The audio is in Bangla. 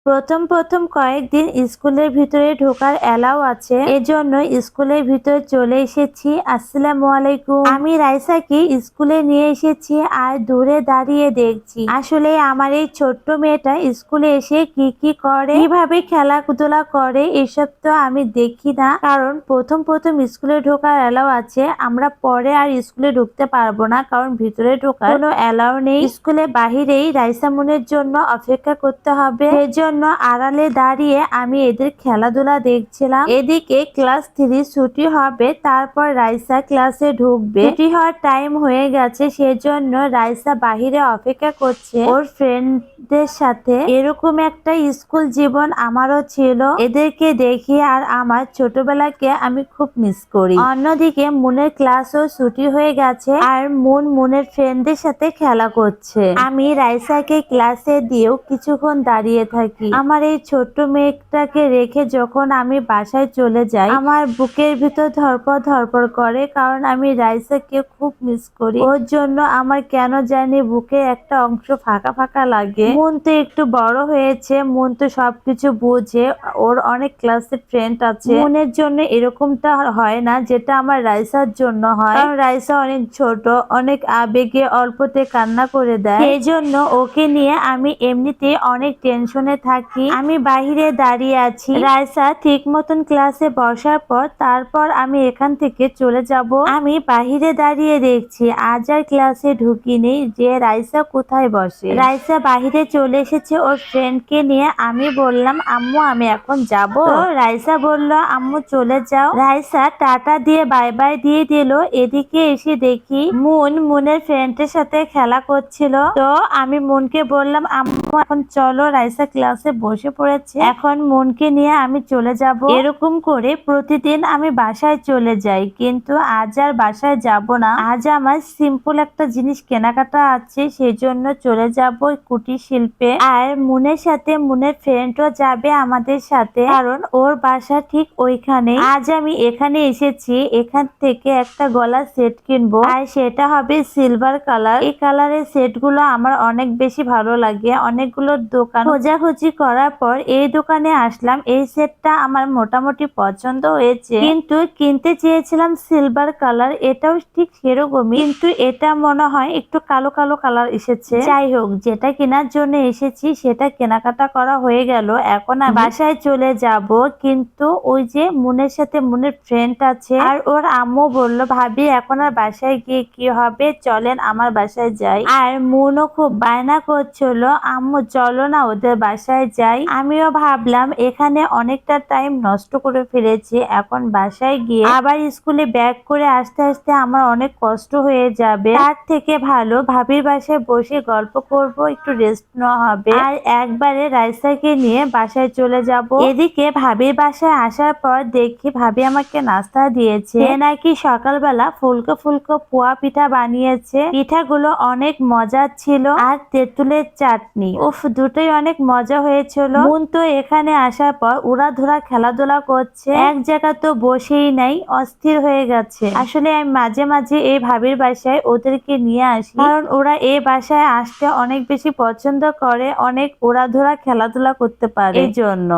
প্রথম প্রথম কয়েকদিন স্কুলের ভিতরে ঢোকার এলাও আছে, এজন্য স্কুলের ভিতরে চলে এসেছি। আসসালামু আলাইকুম। আমি রাইসাকে স্কুলে নিয়ে এসেছি আর দূরে দাঁড়িয়ে দেখছি আসলে আমার এই ছোট্ট মেয়েটা স্কুলে এসে কি কি করে, কিভাবে খেলাধুলা করে, এসব তো আমি দেখি না। কারণ প্রথম প্রথম স্কুলে ঢোকার এলাও আছে, আমরা পরে আর স্কুলে ঢুকতে পারবো না, কারণ ভিতরে ঢোকার কোনো এলাও নেই। স্কুলের বাহিরেই রাইসা মুনের জন্য অপেক্ষা করতে হবে, সেজন্য আড়ালে দাঁড়িয়ে আমি এদের খেলাধুলা দেখছিলাম। এদিকে ক্লাস 3 ছুটি হবে, তারপর রাইসা ক্লাসে ঢুকবে। ছুটি হওয়ার টাইম হয়ে গেছে, সেজন্য রাইসা বাহিরে অপেক্ষা করছে ওর ফ্রেন্ডদের সাথে। এরকম একটা স্কুল জীবন আমারও ছিল, এদেরকে দেখি আর আমার ছোটবেলাকে আমি খুব মিস করি। অন্যদিকে মুনের ক্লাসও ছুটি হয়ে গেছে আর মুনের ফ্রেন্ডদের সাথে খেলা করছে। আমি রাইসাকে ক্লাসে দিয়েও কিছুক্ষণ দাঁড়িয়ে থাকি। আমার এই ছোট্ট মেয়েটাকে রেখে যখন আমি বাসায় চলে যাই, আমার বুকের ভিতর ধরপড় ধরপড় করে, কারণ আমি রাইসাকে খুব মিস করি। ওর জন্য আমার কেন জানি বুকে একটা অংশ ফাঁকা ফাঁকা লাগে। মন তো একটু বড় হয়েছে, মন তো সবকিছু বোঝে, ওর অনেক ক্লাসে ফ্রেন্ড আছে। মনের জন্য এরকমটা হয় না যেটা আমার রাইসার জন্য হয়, কারণ রাইসা অনেক ছোট, অনেক আবেগে অল্পতে কান্না করে দেয়। সেই জন্য ওকে নিয়ে আমি এমনিতে অনেক টেনশনে থাকি। আমি বাহিরে দাঁড়িয়ে আছি, রাইসা ঠিক মতন ক্লাসে বসার পর তারপর আমি এখান থেকে চলে যাব। আমি বাহিরে দাঁড়িয়ে দেখছি আজ আর ক্লাসে ঢুকিনি যে রাইসা কোথায় বসে। রাইসা বাহিরে চলে এসেছে ওর ফ্রেন্ডকে নিয়ে। আমি বললাম আম্মু আমি এখন যাব। তো রাইসা বলল আম্মু চলে যাও। রাইসা টাটা দিয়ে বাই বাই দিয়ে দিল। এদিকে এসে দেখি মুনের ফ্রেন্ডের সাথে খেলা করছিল। তো আমি মুনকে বললাম আম্মু এখন চলো, রাইসা ক্লাসে বসে পড়েছে, এখন মুনকে নিয়ে আমি চলে যাব। এরকম করে প্রতিদিন আমি বাসায় চলে যাই, কিন্তু আজ আর বাসায় যাব না। আজ আমার সিম্পল একটা জিনিস কেনাকাটা আছে, সেই জন্য চলে যাব কুটির শিল্পে। আর মুনের সাথে মুনের ফ্রেন্ডও যাবে আমাদের সাথে, কারণ ওর বাসা ঠিক ওইখানে। আজ আমি এখানে এসেছি, এখান থেকে একটা গলার সেট কিনবো, আর সেটা হবে সিলভার কালার। এই কালারের সেট গুলো আমার অনেক বেশি ভালো লাগে। অনেকগুলো দোকান খোঁজাখুঁজি করার পর এই দোকানে আসলাম। এই সেটটা আমার মোটামুটি পছন্দ হয়েছে, কিন্তু কিনতে চেয়েছিলাম সিলভার কালার, এটাও ঠিক সেরকমই, কিন্তু এটা মনে হয় একটু কালো কালো কালার এসেছে। যাই হোক, যেটা কেনার জন্য এসেছি সেটা কেনাকাটা করা হয়ে গেল। এখন আমি বাসায় চলে যাব, কিন্তু ওই যে মুনের সাথে মুনের ফ্রেন্ড আছে আর ওর আম্মু বলল ভাবি এখন আর বাসায় গিয়ে কি হবে, চলেন আমার বাসায় যাই। আর মুনও খুব বায়না করছিল আম্মু চলো না ওদের বাসায় যাই। আমিও ভাবলাম এখানে অনেকটা টাইম নষ্ট করে ফেলেছি, এখন বাসায় গিয়ে আবার স্কুলে ব্যাক করে আসতে আসতে আমার অনেক কষ্ট হয়ে যাবে। তার থেকে ভালো ভাবির বাসায় বসে গল্প করব, একটু রেস্ট নেওয়া হবে, আর একবারে রাইসাকে নিয়ে বাসায় চলে যাব। এদিকে ভাবির বাসায় আসার পর দেখি ভাবি আমাকে নাস্তা দিয়েছে, নাকি সকালবেলা ফুলকো ফুলকো পোয়া পিঠা বানিয়েছে। পিঠাগুলো অনেক মজার ছিল, আর তেঁতুলের চাটনি, উফ দুটোই অনেক মজা হয়েছিল। মুন তো এখানে আসার পর উড়াধুরা খেলাধুলা করছে, এক জায়গা তো বসেই নাই, অস্থির হয়ে গেছে। আসলে আমি মাঝে মাঝে এই ভাবির বাসায় ওদেরকে নিয়ে আসি, কারণ ওরা এই বাসায় আসতে অনেক বেশি পছন্দ করে, অনেক উড়াধুরা খেলাধুলা করতে পারে, এই জন্য।